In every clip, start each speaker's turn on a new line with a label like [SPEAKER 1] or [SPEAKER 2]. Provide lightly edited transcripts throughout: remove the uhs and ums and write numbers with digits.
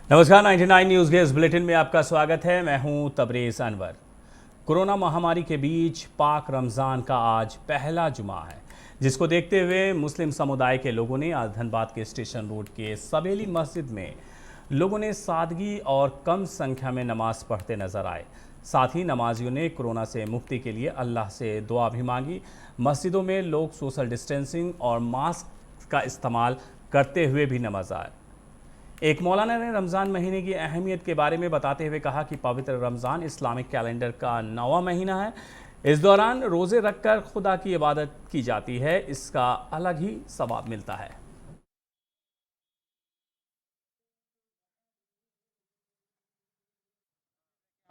[SPEAKER 1] नमस्कार, 99 न्यूज़ के इस बुलेटिन में आपका स्वागत है। मैं हूं तबरेज़ अनवर। कोरोना महामारी के बीच पाक रमज़ान का आज पहला जुमा है, जिसको देखते हुए मुस्लिम समुदाय के लोगों ने आज धनबाद के स्टेशन रोड के सवेली मस्जिद में लोगों ने सादगी और कम संख्या में नमाज पढ़ते नजर आए। साथ ही नमाजियों ने कोरोना से मुक्ति के लिए अल्लाह से दुआ भी मांगी। मस्जिदों में लोग सोशल डिस्टेंसिंग और मास्क का इस्तेमाल करते हुए भी नमाज आए। एक मौलाना ने रमज़ान महीने की अहमियत के बारे में बताते हुए कहा कि पवित्र रमज़ान इस्लामिक कैलेंडर का 9वां महीना है। इस दौरान रोज़े रखकर खुदा की इबादत की जाती है, इसका अलग ही सवाब मिलता है।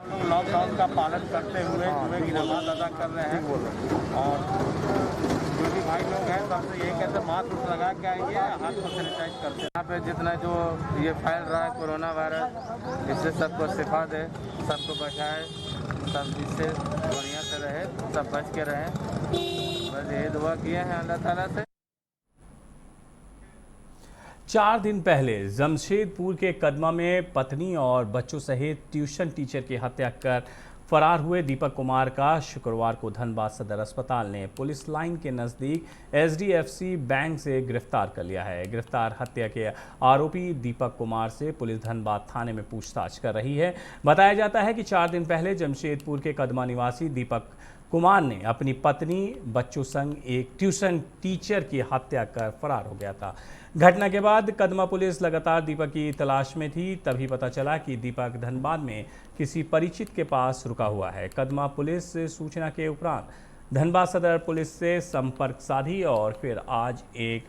[SPEAKER 2] हम लोग लॉकडाउन का पालन करते हुए जुमे की नमाज अदा कर रहे हैं और जो भी भाई लोग हैं सबसे यही कहते हैं मास्क लगा के आइए, हाथ को सैनिटाइज करते हैं। यहाँ पे जितना जो ये फैल रहा है कोरोना वायरस, इससे सबको शिफा दे, सबको बचाए, सब इससे बढ़िया से रहे, सब बच के रहें। बस यही दुआ किए हैं अल्लाह ताला से।
[SPEAKER 1] 4 दिन पहले जमशेदपुर के कदमा में पत्नी और बच्चों सहित ट्यूशन टीचर की हत्या कर फरार हुए दीपक कुमार का शुक्रवार को धनबाद सदर अस्पताल ने पुलिस लाइन के नज़दीक HDFC बैंक से गिरफ्तार कर लिया है। गिरफ्तार हत्या के आरोपी दीपक कुमार से पुलिस धनबाद थाने में पूछताछ कर रही है। बताया जाता है कि 4 दिन पहले जमशेदपुर के कदमा निवासी दीपक कुमार ने अपनी पत्नी, बच्चों संग एक ट्यूशन टीचर की हत्या कर फरार हो गया था। घटना के बाद कदमा पुलिस लगातार दीपक की तलाश में थी। तभी पता चला कि दीपक धनबाद में किसी परिचित के पास रुका हुआ है। कदमा पुलिस से सूचना के उपरांत धनबाद सदर पुलिस से संपर्क साधी और फिर आज एक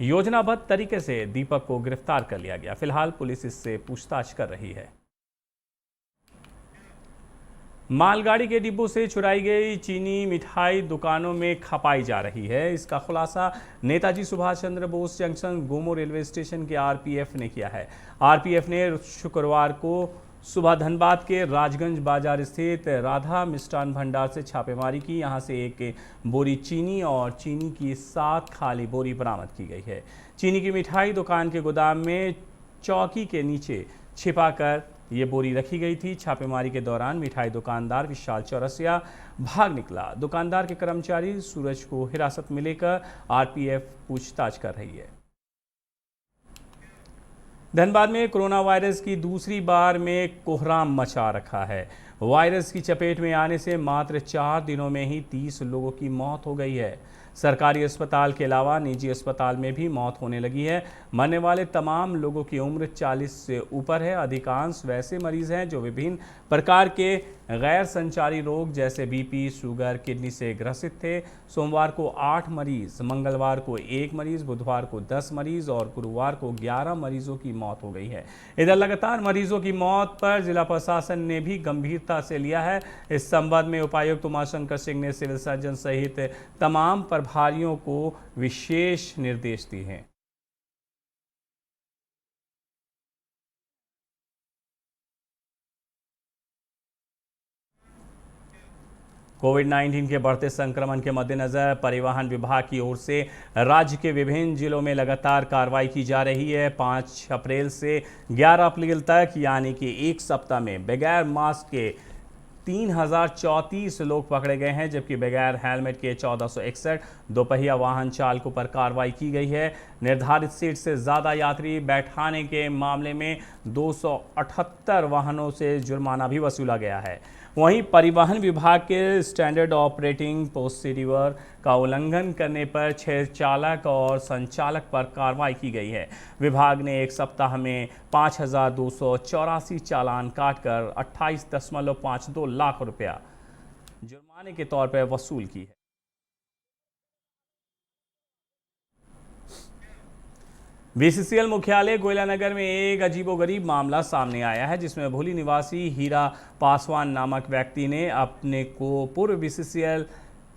[SPEAKER 1] योजनाबद्ध तरीके से दीपक को गिरफ्तार कर लिया गया। फिलहाल पुलिस इससे पूछताछ कर रही है। मालगाड़ी के डिब्बों से चुराई गई चीनी मिठाई दुकानों में खपाई जा रही है। इसका खुलासा Netaji Subhash Chandra Bose junction Gomoh railway station के RPF ने किया है। RPF ने शुक्रवार को सुबह धनबाद के राजगंज बाजार स्थित राधा मिष्ठान भंडार से छापेमारी की। यहां से एक बोरी चीनी और चीनी की 7 खाली बोरी बरामद की गई है। चीनी की मिठाई दुकान के गोदाम में चौकी के नीचे छिपाकर ये बोरी रखी गई थी। छापेमारी के दौरान मिठाई दुकानदार विशाल चौरसिया भाग निकला। दुकानदार के कर्मचारी सूरज को हिरासत में लेकर RPF पूछताछ कर रही है। धनबाद में कोरोना वायरस की दूसरी बार में कोहराम मचा रखा है। वायरस की चपेट में आने से मात्र 4 दिनों में ही 30 लोगों की मौत हो गई है। सरकारी अस्पताल के अलावा निजी अस्पताल में भी मौत होने लगी है। मरने वाले तमाम लोगों की उम्र 40 से ऊपर है। अधिकांश वैसे मरीज हैं जो विभिन्न प्रकार के गैर संचारी रोग जैसे BP, शुगर, किडनी से ग्रसित थे। सोमवार को 8 मरीज, मंगलवार को 1 मरीज, बुधवार को 10 मरीज और गुरुवार को 11 मरीजों की मौत हो गई है। इधर लगातार मरीजों की मौत पर जिला प्रशासन ने भी गंभीरता से लिया है। इस संबंध में उपायुक्त उमाशंकर सिंह ने सिविल सर्जन सहित तमाम प्रभारियों को विशेष निर्देश दिए हैं। कोविड-19 के बढ़ते संक्रमण के मद्देनजर परिवहन विभाग की ओर से राज्य के विभिन्न जिलों में लगातार कार्रवाई की जा रही है। 5 अप्रैल से 11 अप्रैल तक यानी कि एक सप्ताह में बगैर मास्क के 3034 लोग पकड़े गए हैं, जबकि बगैर हेलमेट के 1461 दोपहिया वाहन चालकों पर कार्रवाई की गई है। निर्धारित सीट से ज़्यादा यात्री बैठाने के मामले में 278 वाहनों से जुर्माना भी वसूला गया है। वहीं परिवहन विभाग के स्टैंडर्ड ऑपरेटिंग प्रोसीड्यूर का उल्लंघन करने पर 6 चालक और संचालक पर कार्रवाई की गई है। विभाग ने एक सप्ताह में 5284 चालान काटकर 28.52 लाख रुपया जुर्माने के तौर पर वसूल की है। BCCL मुख्यालय गोयलानगर में एक अजीबोगरीब मामला सामने आया है, जिसमें भोली निवासी हीरा पासवान नामक व्यक्ति ने अपने को पूर्व BCCL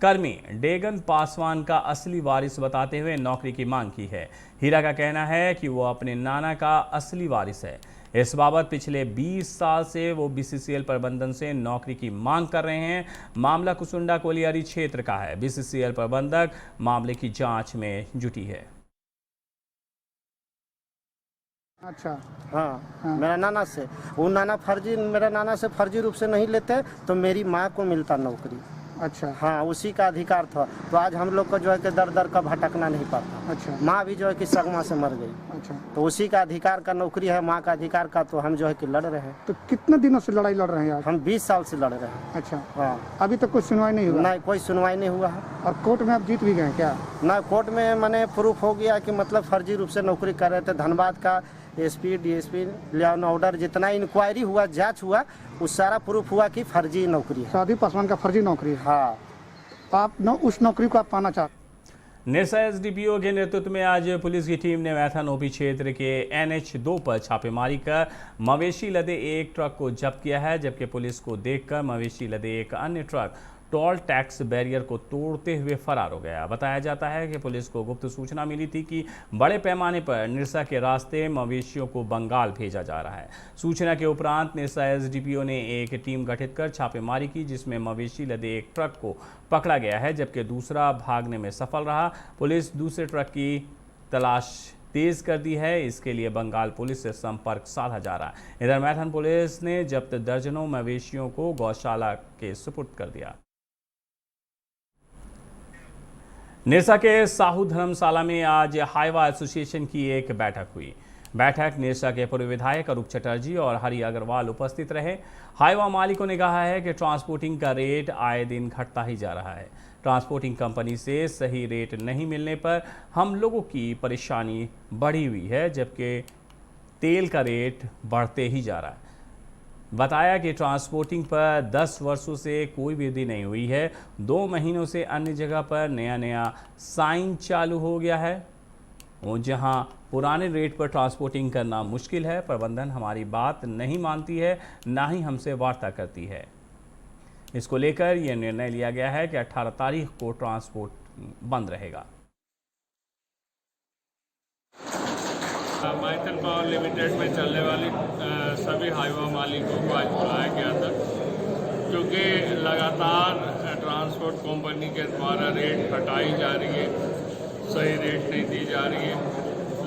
[SPEAKER 1] कर्मी डेगन पासवान का असली वारिस बताते हुए नौकरी की मांग की है। हीरा का कहना है कि वो अपने नाना का असली वारिस है। इस बाबत पिछले 20 साल से वो BCCL प्रबंधन से नौकरी की मांग कर रहे हैं। मामला कुसुंडा कोलियारी क्षेत्र का है। BCCL प्रबंधक मामले की जांच में जुटी है।
[SPEAKER 3] अच्छा।
[SPEAKER 4] हाँ, मेरा नाना से, वो नाना फर्जी, मेरा नाना से फर्जी रूप से नहीं लेते तो मेरी माँ को मिलता नौकरी।
[SPEAKER 3] अच्छा।
[SPEAKER 4] हाँ, उसी का अधिकार था, तो आज हम लोग को जो है कि दर दर का भटकना नहीं पड़ता।
[SPEAKER 3] अच्छा।
[SPEAKER 4] माँ भी जो है कि सगमा से मर गई।
[SPEAKER 3] अच्छा।
[SPEAKER 4] तो उसी का अधिकार का नौकरी है, माँ का अधिकार का, तो हम जो है कि लड़ रहे हैं।
[SPEAKER 3] तो कितने दिनों से लड़ाई लड़ रहे हैं आप?
[SPEAKER 4] हम 20 साल से लड़ रहे हैं।
[SPEAKER 3] अच्छा।
[SPEAKER 4] हाँ,
[SPEAKER 3] अभी तक कोई सुनवाई नहीं हुआ?
[SPEAKER 4] नहीं, कोई सुनवाई नहीं हुआ है।
[SPEAKER 3] और कोर्ट में आप जीत भी गए क्या?
[SPEAKER 4] ना, कोर्ट में मैंने प्रूफ हो गया कि मतलब फर्जी रूप से नौकरी कर रहे थे। धनबाद का SP, DSP, law and order जितना इंक्वायरी हुआ, जांच हुआ, उस सारा प्रूफ हुआ कि फर्जी नौकरी है।
[SPEAKER 3] साध्वी पासवान का फर्जी नौकरी है।
[SPEAKER 4] हाँ,
[SPEAKER 3] तो आप उस नौकरी को आप पाना चाहते?
[SPEAKER 1] निरसा एसडीपीओ के नेतृत्व में आज पुलिस की टीम ने मैथन ओपी क्षेत्र के NH2 पर छापेमारी कर मवेशी लदे एक ट्रक को जब्त किया है, जबकि पुलिस को देखकर मवेशी लदे एक अन्य ट्रक टोल टैक्स बैरियर को तोड़ते हुए फरार हो गया। बताया जाता है कि पुलिस को गुप्त सूचना मिली थी कि बड़े पैमाने पर निरसा के रास्ते मवेशियों को बंगाल भेजा जा रहा है। सूचना के उपरांत निरसा एसडीपीओ ने एक टीम गठित कर छापेमारी की, जिसमें मवेशी लदे एक ट्रक को पकड़ा गया है, जबकि दूसरा भागने में सफल रहा। पुलिस दूसरे ट्रक की तलाश तेज कर दी है, इसके लिए बंगाल पुलिस से संपर्क साधा जा रहा है। इधर मैथन पुलिस ने जब्त दर्जनों मवेशियों को गौशाला के सुपुर्द कर दिया। निरसा के साहू धर्मशाला में आज हाईवा एसोसिएशन की एक बैठक हुई। बैठक निरसा के पूर्व विधायक अरूप चटर्जी और हरि अग्रवाल उपस्थित रहे। हाईवा मालिकों ने कहा है कि ट्रांसपोर्टिंग का रेट आए दिन घटता ही जा रहा है। ट्रांसपोर्टिंग कंपनी से सही रेट नहीं मिलने पर हम लोगों की परेशानी बढ़ी हुई है, जबकि तेल का रेट बढ़ते ही जा रहा है। बताया कि ट्रांसपोर्टिंग पर 10 वर्षों से कोई वृद्धि नहीं हुई है। 2 महीनों से अन्य जगह पर नया साइन चालू हो गया है, और जहां पुराने रेट पर ट्रांसपोर्टिंग करना मुश्किल है। प्रबंधन हमारी बात नहीं मानती है, ना ही हमसे वार्ता करती है। इसको लेकर यह निर्णय लिया गया है कि 18 तारीख को ट्रांसपोर्ट बंद रहेगा।
[SPEAKER 5] मैथन पावर लिमिटेड में चलने वाली सभी हाईवा मालिकों को आज बुलाया गया था, क्योंकि लगातार ट्रांसपोर्ट कंपनी के द्वारा रेट घटाई जा रही है, सही रेट नहीं दी जा रही है,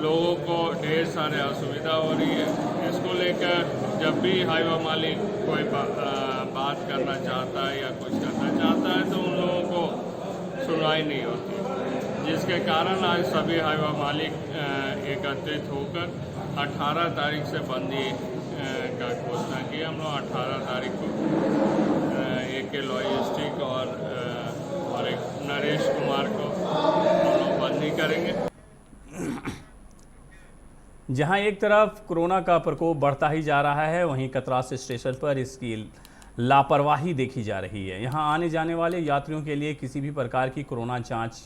[SPEAKER 5] लोगों को ढेर सारे असुविधा हो रही है। इसको लेकर जब भी हाईवा मालिक कोई बात करना चाहता है या कुछ करना चाहता है तो उन लोगों को सुनवाई नहीं होती, जिसके कारण आज सभी हाईवा मालिक एकत्रित होकर 18 तारीख से बंदी का घोषणा की। हम लोग 18 तारीख को AK लॉजिस्टिक और एक नरेश कुमार को हम लोग बंदी करेंगे।
[SPEAKER 1] जहां एक तरफ कोरोना का प्रकोप बढ़ता ही जा रहा है, वहीं कतरास स्टेशन पर इसकी लापरवाही देखी जा रही है। यहां आने जाने वाले यात्रियों के लिए किसी भी प्रकार की कोरोना जांच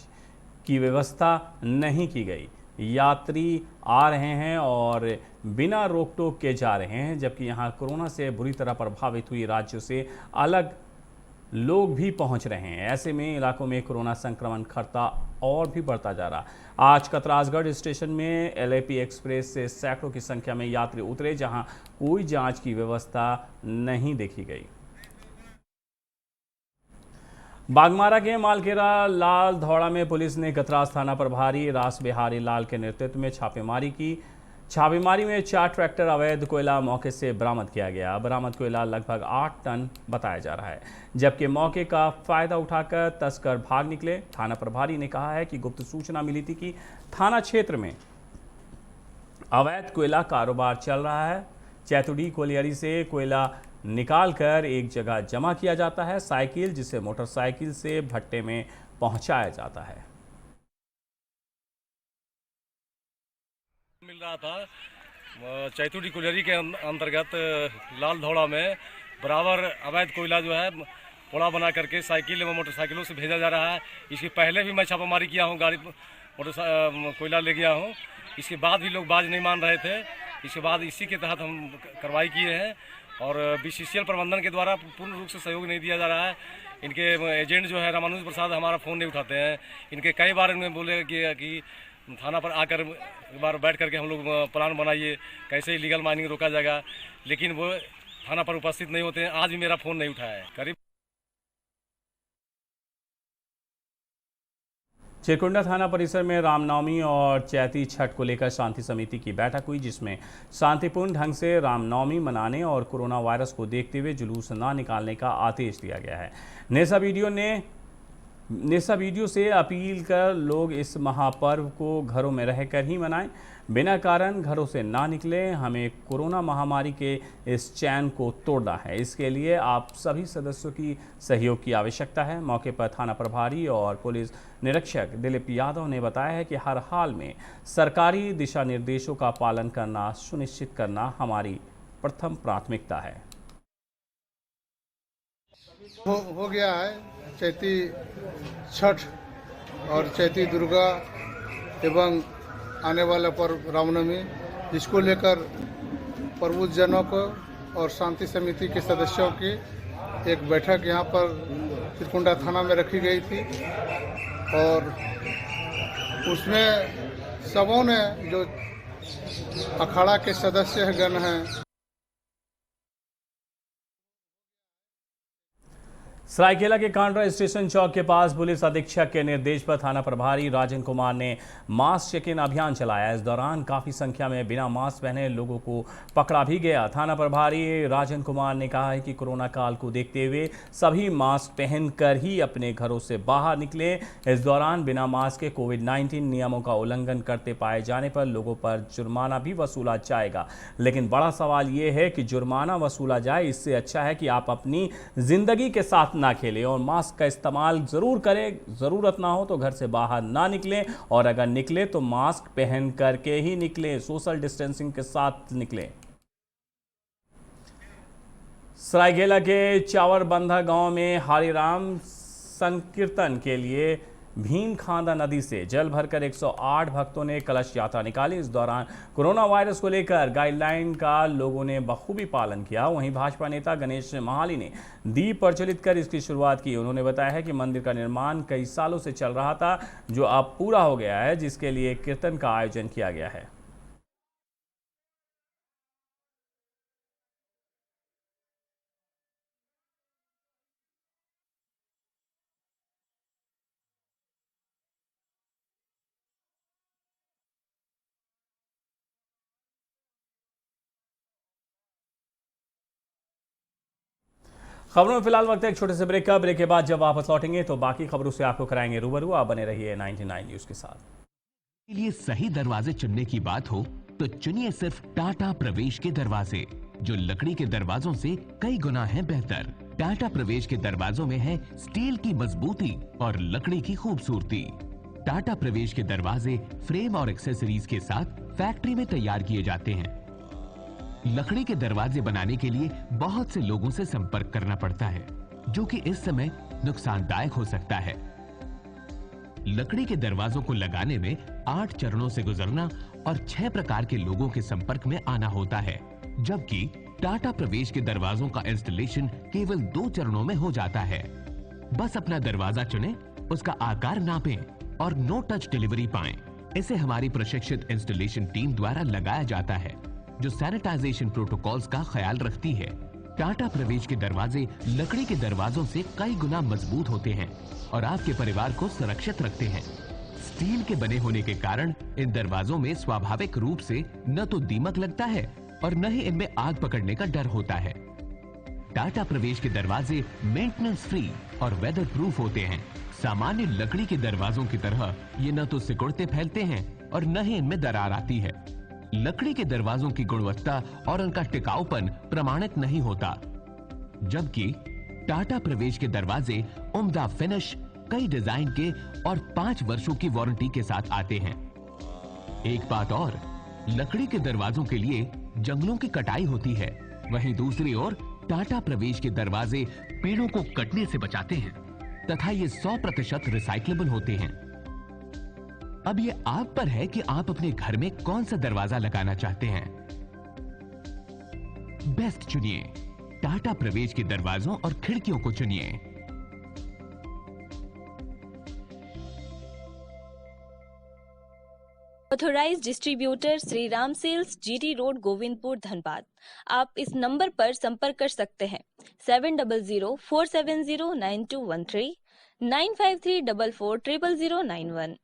[SPEAKER 1] की व्यवस्था नहीं की गई। यात्री आ रहे हैं और बिना रोक टोक के जा रहे हैं, जबकि यहां कोरोना से बुरी तरह प्रभावित हुई राज्यों से अलग लोग भी पहुंच रहे हैं। ऐसे में इलाकों में कोरोना संक्रमण खतरा और भी बढ़ता जा रहा। आज कतरासगढ़ स्टेशन में LAP एक्सप्रेस से सैकड़ों की संख्या में यात्री उतरे, जहां कोई जांच की व्यवस्था नहीं देखी गई। बागमारा के मालखेरा लाल धौड़ा में पुलिस ने कतरास थाना प्रभारी रास बिहारी लाल के नेतृत्व में छापेमारी की। छापेमारी में 4 ट्रैक्टर अवैध कोयला मौके से बरामद किया गया। बरामद कोयला लगभग 8 टन बताया जा रहा है, जबकि मौके का फायदा उठाकर तस्कर भाग निकले। थाना प्रभारी ने कहा है कि गुप्त सूचना मिली थी कि थाना क्षेत्र में अवैध कोयला कारोबार चल रहा है। चैतुडी कोलियरी से कोयला निकालकर एक जगह जमा किया जाता है, साइकिल जिसे मोटरसाइकिल से भट्टे में पहुंचाया जाता है।
[SPEAKER 6] मिल रहा था चैतुडी कोलियरी के अंतर्गत लाल धौड़ा में बराबर अवैध कोयला जो है पोड़ा बना करके साइकिल एवं मोटरसाइकिलों से भेजा जा रहा है। इसके पहले भी मैं छापामारी किया हूँ, गाड़ी कोयला ले गया हूँ। इसके बाद भी लोग बाज नहीं मान रहे थे। इसके बाद इसी के तहत हम कार्रवाई किए हैं और BCCL प्रबंधन के द्वारा पूर्ण रूप से सहयोग नहीं दिया जा रहा है। इनके एजेंट जो है रामानुज प्रसाद हमारा फ़ोन नहीं उठाते हैं। इनके कई बार इन्हें बोले कि थाना पर आकर एक बार बैठ करके हम लोग प्लान बनाइए कैसे इलीगल माइनिंग रोका जाएगा, लेकिन वो थाना पर उपस्थित नहीं होते हैं। आज भी मेरा फ़ोन नहीं उठाया है। करीब
[SPEAKER 1] चिरकुंडा थाना परिसर में रामनवमी और चैती छठ को लेकर शांति समिति की बैठक हुई, जिसमें शांतिपूर्ण ढंग से रामनवमी मनाने और कोरोना वायरस को देखते हुए जुलूस न निकालने का आदेश दिया गया है। नेसा वीडियो से अपील कर लोग इस महापर्व को घरों में रहकर ही मनाएं, बिना कारण घरों से ना निकले। हमें कोरोना महामारी के इस चैन को तोड़ना है, इसके लिए आप सभी सदस्यों की सहयोग की आवश्यकता है। मौके पर थाना प्रभारी और पुलिस निरीक्षक दिलीप यादव ने बताया है कि हर हाल में सरकारी दिशा निर्देशों का पालन करना सुनिश्चित करना हमारी प्रथम प्राथमिकता है।
[SPEAKER 7] हो गया है चैती छठ और चैती दुर्गा एवं आने वाला पर्व रामनवमी, जिसको लेकर प्रबुद्धजनों को और शांति समिति के सदस्यों की एक बैठक यहाँ पर चिरकुंडा थाना में रखी गई थी और उसमें सबों ने जो अखाड़ा के सदस्य गण हैं
[SPEAKER 1] सरायकेला के कांड्रा स्टेशन चौक के पास पुलिस अधीक्षक के निर्देश पर थाना प्रभारी राजन कुमार ने मास्क चेक इन अभियान चलाया। इस दौरान काफी संख्या में बिना मास्क पहने लोगों को पकड़ा भी गया। थाना प्रभारी राजन कुमार ने कहा है कि कोरोना काल को देखते हुए सभी मास्क पहनकर ही अपने घरों से बाहर निकले। इस दौरान बिना मास्क के कोविड-19 नियमों का उल्लंघन करते पाए जाने पर लोगों पर जुर्माना भी वसूला जाएगा। लेकिन बड़ा सवाल ये है कि जुर्माना वसूला जाए, इससे अच्छा है कि आप अपनी जिंदगी के साथ ना खेलें और मास्क का इस्तेमाल जरूर करें। जरूरत ना हो तो घर से बाहर ना निकलें और अगर निकले तो मास्क पहन करके ही निकलें, सोशल डिस्टेंसिंग के साथ निकलें। सरायकेला के चावरबंधा गांव में हरिराम संकीर्तन के लिए भीमखांदा नदी से जल भरकर 108 भक्तों ने कलश यात्रा निकाली। इस दौरान कोरोना वायरस को लेकर गाइडलाइन का लोगों ने बखूबी पालन किया। वहीं भाजपा नेता गणेश महाली ने दीप प्रज्वलित कर इसकी शुरुआत की। उन्होंने बताया है कि मंदिर का निर्माण कई सालों से चल रहा था, जो अब पूरा हो गया है, जिसके लिए कीर्तन का आयोजन किया गया है। खबरों में फिलहाल वक्त है एक छोटे से ब्रेक का। ब्रेक के बाद जब वापस लौटेंगे तो बाकी खबरों से आपको कराएंगे रूबरू। आप बने रहिए 99 न्यूज के साथ।
[SPEAKER 8] के लिए सही दरवाजे चुनने की बात हो तो चुनिए सिर्फ टाटा प्रवेश के दरवाजे, जो लकड़ी के दरवाजों से कई गुना है बेहतर। टाटा प्रवेश के दरवाजों में है स्टील की मजबूती और लकड़ी की खूबसूरती। टाटा प्रवेश के दरवाजे फ्रेम और एक्सेसरीज के साथ फैक्ट्री में तैयार किए जाते हैं। लकड़ी के दरवाजे बनाने के लिए बहुत से लोगों से संपर्क करना पड़ता है, जो कि इस समय नुकसानदायक हो सकता है। लकड़ी के दरवाजों को लगाने में 8 चरणों से गुजरना और 6 प्रकार के लोगों के संपर्क में आना होता है, जबकि टाटा प्रवेश के दरवाजों का इंस्टॉलेशन केवल 2 चरणों में हो जाता है। बस अपना दरवाजा चुनें, उसका आकार नापें और नो टच डिलीवरी पाएं। इसे हमारी प्रशिक्षित इंस्टॉलेशन टीम द्वारा लगाया जाता है, जो सैनिटाइजेशन प्रोटोकॉल्स का ख्याल रखती है। टाटा प्रवेश के दरवाजे लकड़ी के दरवाजों से कई गुना मजबूत होते हैं और आपके परिवार को सुरक्षित रखते हैं। स्टील के बने होने के कारण इन दरवाजों में स्वाभाविक रूप से न तो दीमक लगता है और न ही इनमें आग पकड़ने का डर होता है। टाटा प्रवेश के दरवाजे मेंटेनेंस फ्री और वेदर प्रूफ होते हैं। सामान्य लकड़ी के दरवाजों की तरह ये न तो सिकुड़ते फैलते हैं और न ही इनमें दरार आती है। लकड़ी के दरवाजों की गुणवत्ता और उनका टिकाऊपन प्रमाणित नहीं होता, जबकि टाटा प्रवेश के दरवाजे उम्दा फिनिश, कई डिजाइन के और 5 वर्षों की वारंटी के साथ आते हैं। एक बात और, लकड़ी के दरवाजों के लिए जंगलों की कटाई होती है, वहीं दूसरी ओर टाटा प्रवेश के दरवाजे पेड़ों को कटने से बचाते हैं तथा ये 100% रिसाइक्लेबल होते हैं। अब ये आप पर है कि आप अपने घर में कौन सा दरवाजा लगाना चाहते हैं। बेस्ट चुनिए, टाटा प्रवेश के दरवाजों और खिड़कियों को चुनिए।
[SPEAKER 9] Authorised distributor Shri Ram sales, GT road, Govindpur, Dhanbad. आप इस नंबर पर संपर्क कर सकते हैं 7004709213, 9534400091।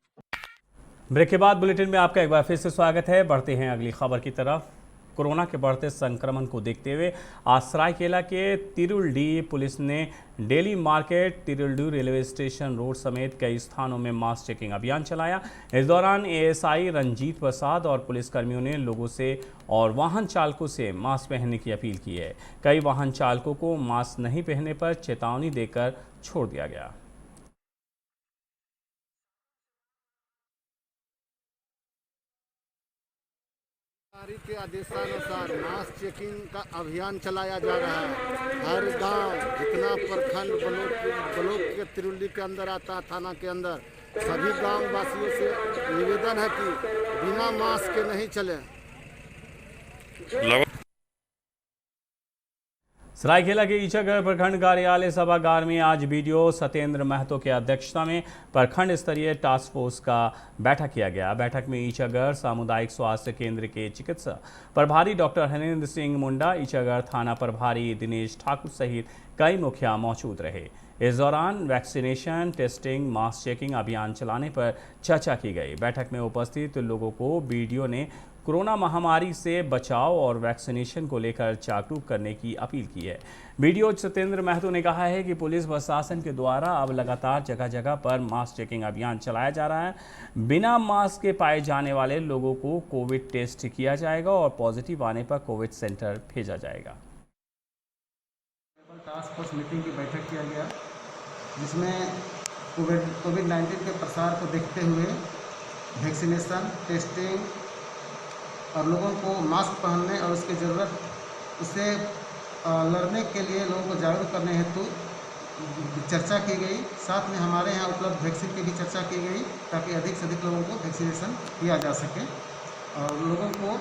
[SPEAKER 1] ब्रेक के बाद बुलेटिन में आपका एक बार फिर से स्वागत है। बढ़ते हैं अगली खबर की तरफ। कोरोना के बढ़ते संक्रमण को देखते हुए आज सरायकेला के तिरुलडी पुलिस ने daily market, Tiruldih railway station road समेत कई स्थानों में मास चेकिंग अभियान चलाया। इस दौरान एएसआई रंजीत प्रसाद और पुलिसकर्मियों ने लोगों से और वाहन चालकों से मास्क पहनने की अपील की है। कई वाहन चालकों को मास्क नहीं पहनने पर चेतावनी देकर छोड़ दिया गया।
[SPEAKER 10] के आदेशानुसार मास चेकिंग का अभियान चलाया जा रहा है। हर गांव, जितना प्रखंड ब्लॉक के तिरुल्ली के अंदर आता है, थाना के अंदर, सभी गांव वासियों से निवेदन है कि बिना मास्क के नहीं चलें।
[SPEAKER 1] सरायकेला के ईचागढ़ प्रखंड कार्यालय सभागार में आज बीडीओ सत्येंद्र महतो के अध्यक्षता में प्रखंड स्तरीय टास्क फोर्स का बैठक किया गया। बैठक में ईचागढ़ सामुदायिक स्वास्थ्य केंद्र के चिकित्सा प्रभारी डॉक्टर हरेंद्र सिंह मुंडा, ईचागढ़ थाना प्रभारी दिनेश ठाकुर सहित कई मुखिया मौजूद रहे। इस दौरान वैक्सीनेशन, टेस्टिंग, मास्क चेकिंग अभियान चलाने पर चर्चा की गई। बैठक में उपस्थित लोगों को बीडीओ ने कोरोना महामारी से बचाव और वैक्सीनेशन को लेकर जागरूक करने की अपील की है। बीडीओ सत्येंद्र महतो ने कहा है कि पुलिस प्रशासन के द्वारा अब लगातार जगह जगह पर मास्क चेकिंग अभियान चलाया जा रहा है। बिना मास्क के पाए जाने वाले लोगों को कोविड टेस्ट किया जाएगा और पॉजिटिव आने पर कोविड सेंटर भेजा जाएगा।
[SPEAKER 11] टास्क फोर्स मीटिंग की बैठक किया गया, जिसमें कोविड-19 के प्रसार को देखते हुए वैक्सीनेशन, टेस्टिंग और लोगों को मास्क पहनने और उसकी ज़रूरत उससे लड़ने के लिए लोगों को जागरूक करने हेतु चर्चा की गई। साथ में हमारे यहाँ उपलब्ध वैक्सीन की भी चर्चा की गई, ताकि अधिक से अधिक लोगों को वैक्सीनेशन किया जा सके। और लोगों को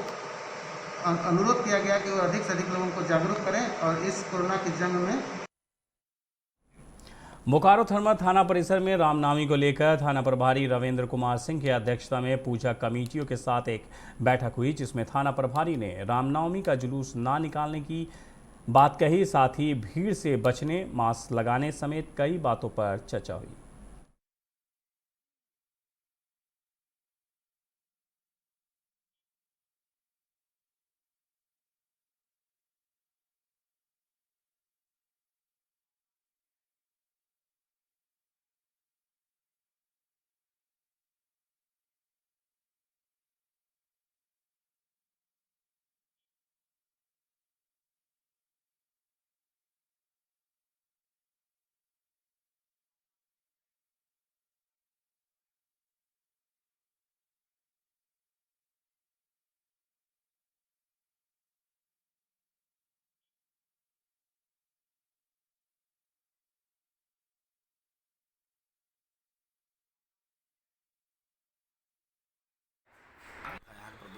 [SPEAKER 11] अनुरोध किया गया कि वो अधिक से अधिक लोगों को जागरूक करें और इस कोरोना की जंग में।
[SPEAKER 1] बोकारो थर्मल थाना परिसर में रामनवमी को लेकर थाना प्रभारी रविंद्र कुमार सिंह की अध्यक्षता में पूजा कमेटियों के साथ एक बैठक हुई, जिसमें थाना प्रभारी ने रामनवमी का जुलूस ना निकालने की बात कही। साथ ही भीड़ से बचने, मास्क लगाने समेत कई बातों पर चर्चा हुई।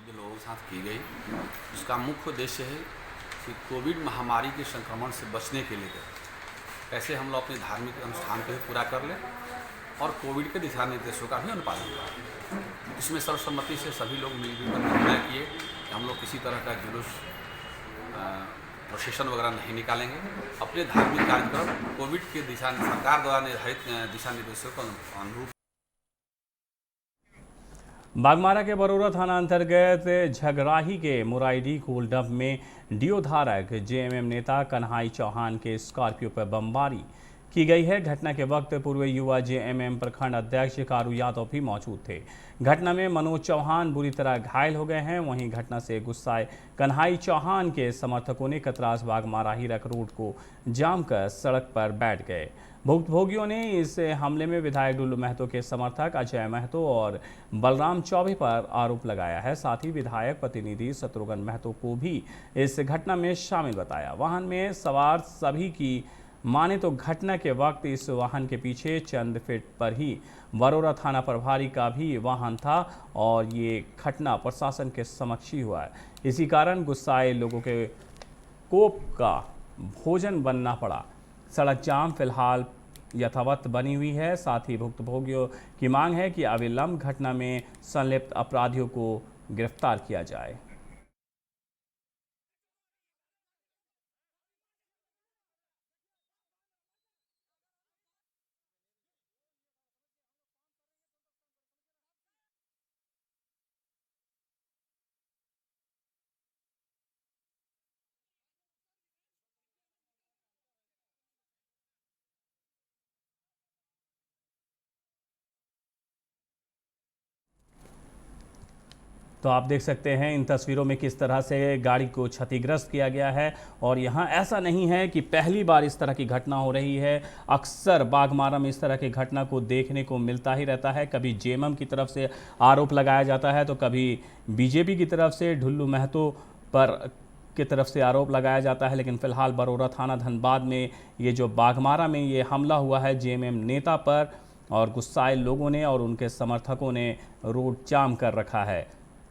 [SPEAKER 12] लोगों के साथ की गई, उसका मुख्य उद्देश्य है कि कोविड महामारी के संक्रमण से बचने के लिए कैसे हम लोग अपने धार्मिक अनुष्ठान को भी पूरा कर लें और कोविड के दिशा निर्देशों का भी अनुपालन करें। इसमें सर्वसम्मति से सभी लोग मिलजुल कर निर्णय किए कि हम लोग किसी तरह का जुलूस, प्रोसेशन वगैरह नहीं निकालेंगे। अपने धार्मिक कार्यक्रम कोविड के सरकार द्वारा निर्धारित दिशा निर्देशों को अनुरूप।
[SPEAKER 1] बागमारा के बरोरा थाना अंतर्गत झगराही के मुराइडी कोलडब में डीओ धारक जेएमएम नेता कन्हाई चौहान के स्कॉर्पियो पर बमबारी की गई है। घटना के वक्त पूर्व युवा जेएमएम प्रखंड अध्यक्ष कारू यादव भी मौजूद थे। घटना में मनोज चौहान बुरी तरह घायल हो गए हैं। वहीं घटना से गुस्साए कन्हाई चौहान के समर्थकों ने कतरास बागमारा हीरक रोड को जाम कर सड़क पर बैठ गए। भुक्तभोगियों ने इस हमले में विधायक डुल्लू महतो के समर्थक अजय महतो और बलराम चौबे पर आरोप लगाया है। साथ ही विधायक प्रतिनिधि शत्रुघ्न महतो को भी इस घटना में शामिल बताया। वाहन में सवार सभी की माने तो घटना के वक्त इस वाहन के पीछे चंद फीट पर ही बरोरा थाना प्रभारी का भी वाहन था और ये घटना प्रशासन के समक्ष ही हुआ है। इसी कारण गुस्साए लोगों के कोप का भोजन बनना पड़ा। सड़क जाम फिलहाल यथावत बनी हुई है। साथ ही भुक्तभोगियों की मांग है कि अविलंब घटना में संलिप्त अपराधियों को गिरफ्तार किया जाए। तो आप देख सकते हैं इन तस्वीरों में किस तरह से गाड़ी को क्षतिग्रस्त किया गया है। और यहाँ ऐसा नहीं है कि पहली बार इस तरह की घटना हो रही है, अक्सर बाघमारा में इस तरह की घटना को देखने को मिलता ही रहता है। कभी जेएमएम की तरफ से आरोप लगाया जाता है तो कभी बीजेपी की तरफ से ढुल्लू महतो पर की तरफ से आरोप लगाया जाता है। लेकिन फिलहाल बरोरा थाना धनबाद में ये जो बाघमारा में ये हमला हुआ है जेएमएम नेता पर, और गुस्साए लोगों ने और उनके समर्थकों ने रोड जाम कर रखा है।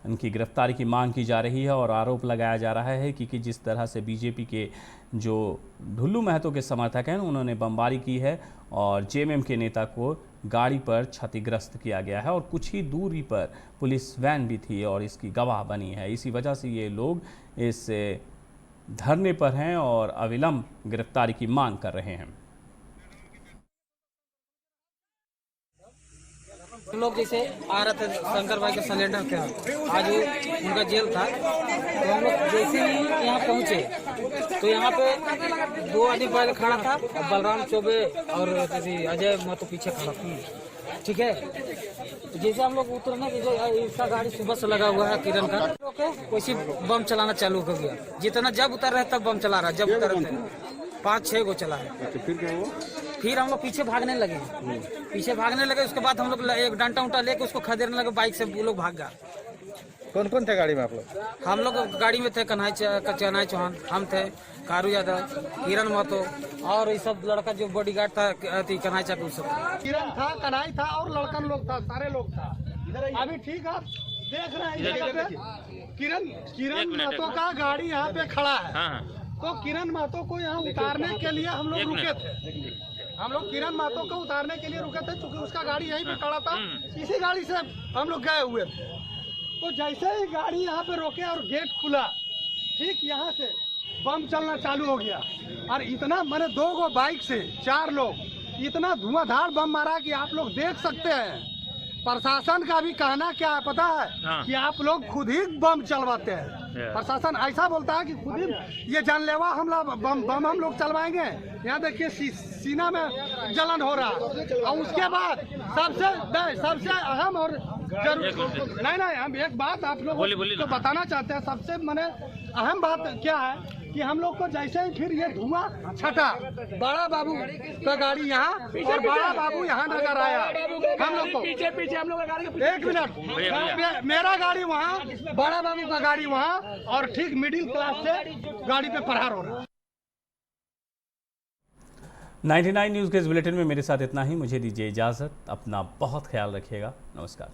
[SPEAKER 1] उनकी गिरफ्तारी की मांग की जा रही है और आरोप लगाया जा रहा है कि जिस तरह से बीजेपी के जो ढुल्लू महतो के समर्थक हैं उन्होंने बमबारी की है और जेएमएम के नेता को गाड़ी पर क्षतिग्रस्त किया गया है। और कुछ ही दूरी पर पुलिस वैन भी थी और इसकी गवाह बनी है। इसी वजह से ये लोग इस धरने पर हैं और अविलंब गिरफ्तारी की मांग कर रहे हैं।
[SPEAKER 13] हम लोग जैसे आ रहे थे शंकर भाई के सिलेंडर के आज उनका जेल था, तो हम लोग जैसे ही यहाँ पहुँचे तो यहाँ पे 2 आदमी पहले खड़ा था, बलराम चौबे और अजय महतो पीछे खड़ा था। ठीक है, तो जैसे हम लोग उतरने की इसका गाड़ी सुबह से लगा हुआ है किरण का, वैसे बम चलाना चालू हो गया। जितना जब उतर रहे तब बम चला रहा, जब उतर रहे 5-6 गो चला है।
[SPEAKER 2] तो फिर क्या हुआ?
[SPEAKER 13] फिर हम लोग पीछे भागने लगे। उसके बाद हम लोग एक डंटा उंटा लेके उसको खदेड़ने लगे, बाइक से वो लोग भाग गया।
[SPEAKER 2] कौन कौन थे गाड़ी में आप लोग?
[SPEAKER 13] हम लोग गाड़ी में थे कन्हई चौहान, हम थे कारू यादव, किरण महतो और ये सब लड़का जो बॉडीगार्ड था कन्हई चाकू सब।
[SPEAKER 3] किरण था, कन्हई था और लड़कन लोग था, सारे लोग था। अभी ठीक है, देख रहे हैं किरण महतो का गाड़ी यहाँ पे खड़ा है। तो किरण महतो को यहाँ उतारने के लिए हम लोग रुके थे। हम लोग किरण महतो को उतारने के लिए रुके थे क्योंकि उसका गाड़ी यहीं पे खड़ा था। इसी गाड़ी से हम लोग गए हुए थे। तो जैसे ही गाड़ी यहाँ पे रोके और गेट खुला, ठीक यहाँ से बम चलना चालू हो गया। और इतना मैंने 2 गो बाइक से 4 लोग, इतना धुआंधार बम मारा कि आप लोग देख सकते हैं। प्रशासन का भी कहना क्या है पता है? कि आप लोग खुद ही बम चलवाते हैं। प्रशासन ऐसा बोलता है कि खुद ही ये जानलेवा हमला बम हम लोग चलवाएंगे। यहाँ देखिए सीना में जलन हो रहा है। और उसके बाद सबसे अहम और नहीं हम एक बात आप लोगों को बताना चाहते हैं। सबसे मैंने अहम बात क्या है कि हम लोग को जैसे ही फिर ये धुआं छटा, बड़ा बाबू का गाड़ी यहाँ और बड़ा बाबू यहाँ नजर आया। हम लोग को पीछे हम लोग का गाड़ी, 1 मिनट, मेरा गाड़ी वहाँ, बड़ा बाबू का गाड़ी वहाँ, और ठीक मिडिल क्लास से गाड़ी पे प्रहार हो रहा है।
[SPEAKER 1] 99 न्यूज़ के इस बुलेटिन में मेरे साथ इतना ही। मुझे दीजिए इजाज़त। अपना बहुत ख्याल रखिएगा। नमस्कार।